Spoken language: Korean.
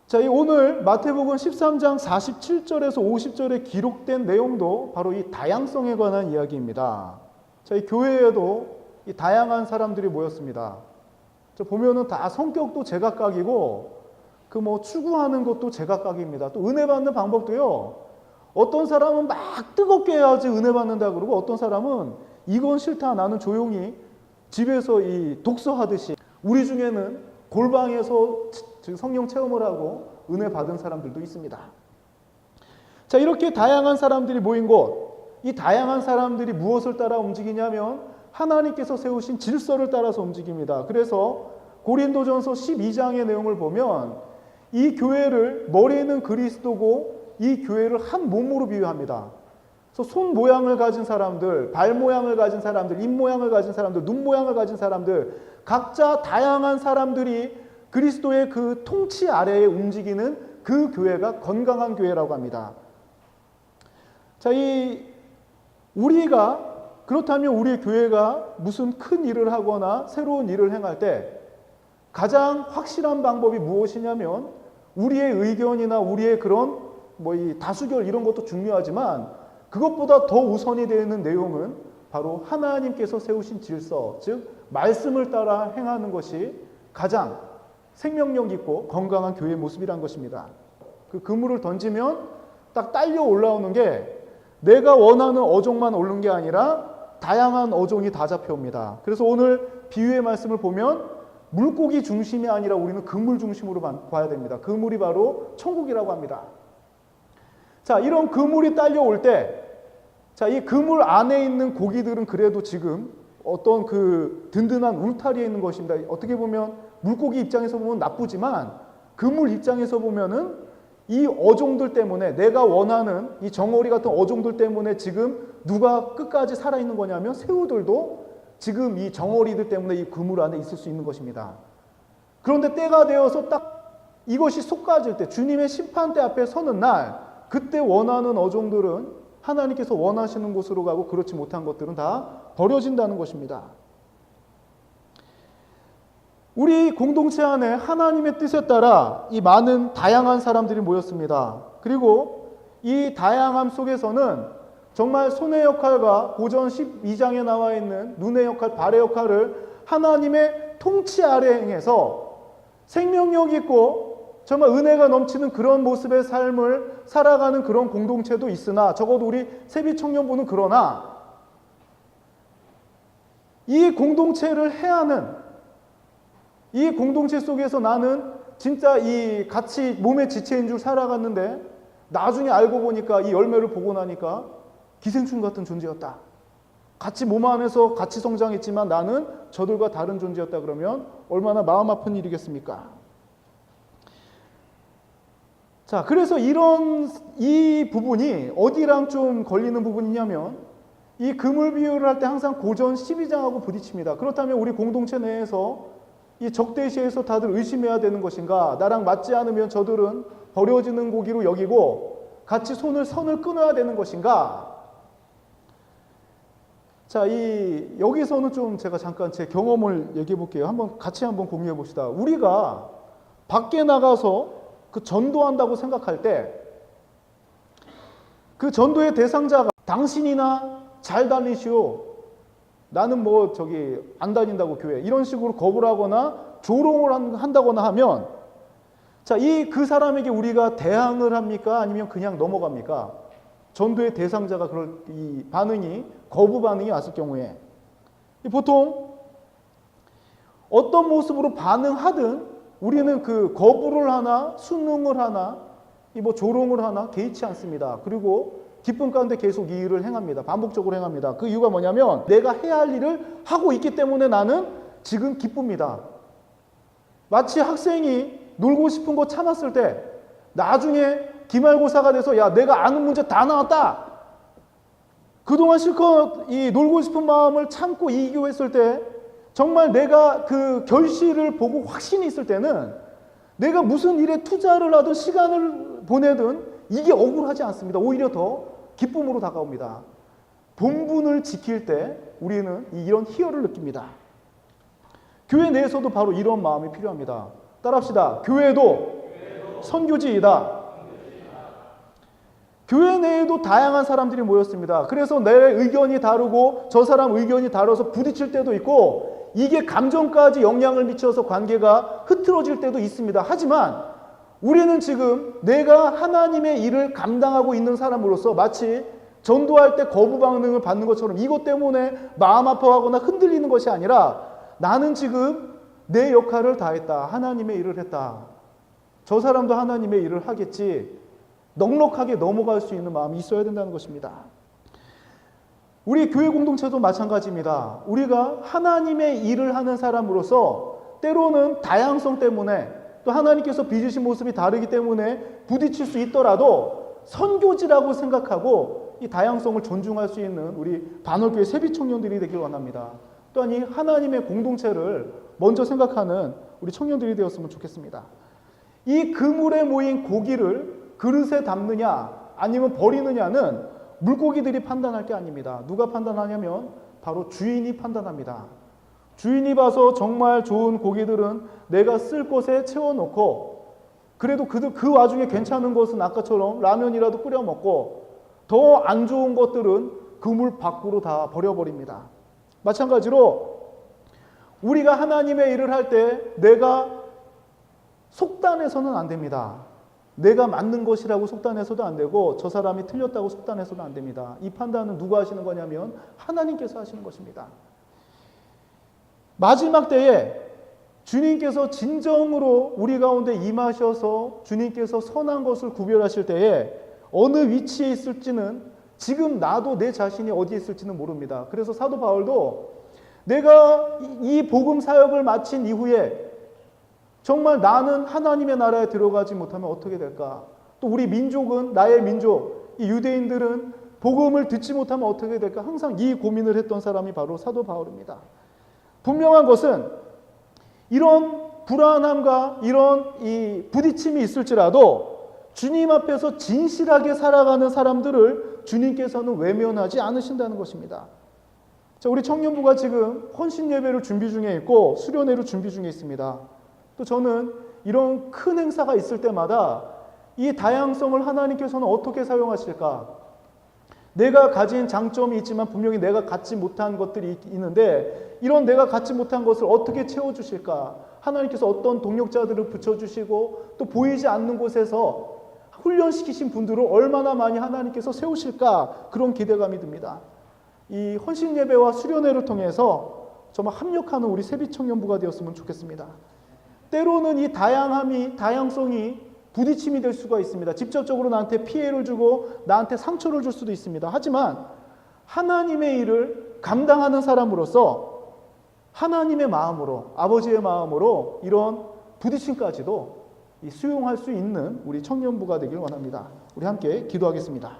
자, 이 오늘 마태복음 13장 47절에서 50절에 기록된 내용도 바로 이 다양성에 관한 이야기입니다. 자, 이 교회에도 이 다양한 사람들이 모였습니다. 자, 보면은 다 성격도 제각각이고 그 뭐 추구하는 것도 제각각입니다. 또 은혜 받는 방법도요. 어떤 사람은 막 뜨겁게 해야지 은혜 받는다 그러고 어떤 사람은 이건 싫다 나는 조용히 집에서 이 독서하듯이 우리 중에는 골방에서 성령 체험을 하고 은혜 받은 사람들도 있습니다. 자, 이렇게 다양한 사람들이 모인 곳, 이 다양한 사람들이 무엇을 따라 움직이냐면 하나님께서 세우신 질서를 따라서 움직입니다. 그래서 고린도전서 12장의 내용을 보면 이 교회를 머리는 그리스도고 이 교회를 한 몸으로 비유합니다. 그래서 손 모양을 가진 사람들, 발 모양을 가진 사람들, 입 모양을 가진 사람들, 눈 모양을 가진 사람들, 각자 다양한 사람들이 그리스도의 그 통치 아래에 움직이는 그 교회가 건강한 교회라고 합니다. 자, 우리가 그렇다면 우리 교회가 무슨 큰 일을 하거나 새로운 일을 행할 때 가장 확실한 방법이 무엇이냐면 우리의 의견이나 우리의 그런 이 다수결 이런 것도 중요하지만 그것보다 더 우선이 되는 내용은 바로 하나님께서 세우신 질서, 즉 말씀을 따라 행하는 것이 가장 생명력 있고 건강한 교회의 모습이란 것입니다. 그 그물을 던지면 딱 딸려 올라오는 게 내가 원하는 어종만 오른 게 아니라 다양한 어종이 다 잡혀옵니다. 그래서 오늘 비유의 말씀을 보면 물고기 중심이 아니라 우리는 그물 중심으로 봐야 됩니다. 그물이 바로 천국이라고 합니다. 자, 이런 그물이 딸려올 때, 자, 이 그물 안에 있는 고기들은 그래도 지금 어떤 그 든든한 울타리에 있는 것입니다. 어떻게 보면 물고기 입장에서 보면 나쁘지만 그물 입장에서 보면은 이 어종들 때문에 내가 원하는 이 정어리 같은 어종들 때문에 지금 누가 끝까지 살아있는 거냐면 새우들도 지금 이 정어리들 때문에 이 그물 안에 있을 수 있는 것입니다. 그런데 때가 되어서 딱 이것이 쏟아질 때 주님의 심판대 앞에 서는 날 그때 원하는 어종들은 하나님께서 원하시는 곳으로 가고 그렇지 못한 것들은 다 버려진다는 것입니다. 우리 공동체 안에 하나님의 뜻에 따라 이 많은 다양한 사람들이 모였습니다. 그리고 이 다양함 속에서는 정말 손의 역할과 고전 12장에 나와 있는 눈의 역할, 발의 역할을 하나님의 통치 아래 행해서 생명력 있고 정말 은혜가 넘치는 그런 모습의 삶을 살아가는 그런 공동체도 있으나 적어도 우리 세비청년부는 그러나 이 공동체를 해하는 이 공동체 속에서 나는 진짜 이 같이 몸의 지체인 줄 살아갔는데 나중에 알고 보니까 이 열매를 보고 나니까 기생충 같은 존재였다. 같이 몸 안에서 같이 성장했지만 나는 저들과 다른 존재였다 그러면 얼마나 마음 아픈 일이겠습니까? 자, 그래서 이 부분이 어디랑 좀 걸리는 부분이냐면 이 그물 비유를 할 때 항상 고전 12장하고 부딪힙니다. 그렇다면 우리 공동체 내에서 이 적대시에서 다들 의심해야 되는 것인가? 나랑 맞지 않으면 저들은 버려지는 고기로 여기고 같이 선을 끊어야 되는 것인가? 자, 여기서는 좀 제가 잠깐 제 경험을 얘기해 볼게요. 같이 한번 공유해 봅시다. 우리가 밖에 나가서 그 전도한다고 생각할 때 그 전도의 대상자가 당신이나 잘 다니시오. 나는 안 다닌다고 교회. 이런 식으로 거부를 하거나 조롱을 한다거나 하면 자, 그 사람에게 우리가 대항을 합니까? 아니면 그냥 넘어갑니까? 전도의 대상자가 이 반응이 거부 반응이 왔을 경우에 보통 어떤 모습으로 반응하든 우리는 그 거부를 하나 순응을 하나 조롱을 하나 개의치 않습니다. 그리고 기쁨 가운데 계속 이 일을 행합니다. 반복적으로 행합니다. 그 이유가 뭐냐면 내가 해야 할 일을 하고 있기 때문에 나는 지금 기쁩니다. 마치 학생이 놀고 싶은 거 참았을 때 나중에 기말고사가 돼서 야 내가 아는 문제 다 나왔다. 그동안 실컷 이 놀고 싶은 마음을 참고 이기고 했을 때 정말 내가 그 결실을 보고 확신이 있을 때는 내가 무슨 일에 투자를 하든 시간을 보내든 이게 억울하지 않습니다. 오히려 더 기쁨으로 다가옵니다. 본분을 지킬 때 우리는 이런 희열을 느낍니다. 교회 내에서도 바로 이런 마음이 필요합니다. 따라합시다. 교회도 선교지이다. 교회 내에도 다양한 사람들이 모였습니다. 그래서 내 의견이 다르고 저 사람 의견이 다르서 부딪힐 때도 있고, 이게 감정까지 영향을 미쳐서 관계가 흐트러질 때도 있습니다. 하지만 우리는 지금 내가 하나님의 일을 감당하고 있는 사람으로서 마치 전도할 때 거부 반응을 받는 것처럼 이것 때문에 마음 아파하거나 흔들리는 것이 아니라, 나는 지금 내 역할을 다했다. 하나님의 일을 했다. 저 사람도 하나님의 일을 하겠지. 넉넉하게 넘어갈 수 있는 마음이 있어야 된다는 것입니다. 우리 교회 공동체도 마찬가지입니다. 우리가 하나님의 일을 하는 사람으로서 때로는 다양성 때문에, 또 하나님께서 빚으신 모습이 다르기 때문에 부딪힐 수 있더라도 선교지라고 생각하고 이 다양성을 존중할 수 있는 우리 반월교회 세비 청년들이 되길 원합니다. 또한 이 하나님의 공동체를 먼저 생각하는 우리 청년들이 되었으면 좋겠습니다. 이 그물에 모인 고기를 그릇에 담느냐 아니면 버리느냐는 물고기들이 판단할 게 아닙니다. 누가 판단하냐면 바로 주인이 판단합니다. 주인이 봐서 정말 좋은 고기들은 내가 쓸 곳에 채워놓고, 그래도 그 와중에 괜찮은 것은 아까처럼 라면이라도 끓여 먹고, 더 안 좋은 것들은 그물 밖으로 다 버려버립니다. 마찬가지로 우리가 하나님의 일을 할 때 내가 속단해서는 안 됩니다. 내가 맞는 것이라고 속단해서도 안 되고 저 사람이 틀렸다고 속단해서도 안 됩니다. 이 판단은 누가 하시는 거냐면 하나님께서 하시는 것입니다. 마지막 때에 주님께서 진정으로 우리 가운데 임하셔서 주님께서 선한 것을 구별하실 때에 어느 위치에 있을지는 지금 나도 내 자신이 어디에 있을지는 모릅니다. 그래서 사도 바울도 내가 이 복음 사역을 마친 이후에 정말 나는 하나님의 나라에 들어가지 못하면 어떻게 될까? 또 우리 민족은, 나의 민족, 이 유대인들은 복음을 듣지 못하면 어떻게 될까? 항상 이 고민을 했던 사람이 바로 사도 바울입니다. 분명한 것은 이런 불안함과 이런 이 부딪힘이 있을지라도 주님 앞에서 진실하게 살아가는 사람들을 주님께서는 외면하지 않으신다는 것입니다. 자, 우리 청년부가 지금 헌신 예배를 준비 중에 있고 수련회를 준비 중에 있습니다. 또 저는 이런 큰 행사가 있을 때마다 이 다양성을 하나님께서는 어떻게 사용하실까? 내가 가진 장점이 있지만 분명히 내가 갖지 못한 것들이 있는데 이런 내가 갖지 못한 것을 어떻게 채워주실까? 하나님께서 어떤 동력자들을 붙여주시고 또 보이지 않는 곳에서 훈련시키신 분들을 얼마나 많이 하나님께서 세우실까? 그런 기대감이 듭니다. 이 헌신 예배와 수련회를 통해서 정말 합력하는 우리 세비 청년부가 되었으면 좋겠습니다. 때로는 이 다양성이 부딪힘이 될 수가 있습니다. 직접적으로 나한테 피해를 주고 나한테 상처를 줄 수도 있습니다. 하지만 하나님의 일을 감당하는 사람으로서 하나님의 마음으로, 아버지의 마음으로 이런 부딪힘까지도 수용할 수 있는 우리 청년부가 되길 원합니다. 우리 함께 기도하겠습니다.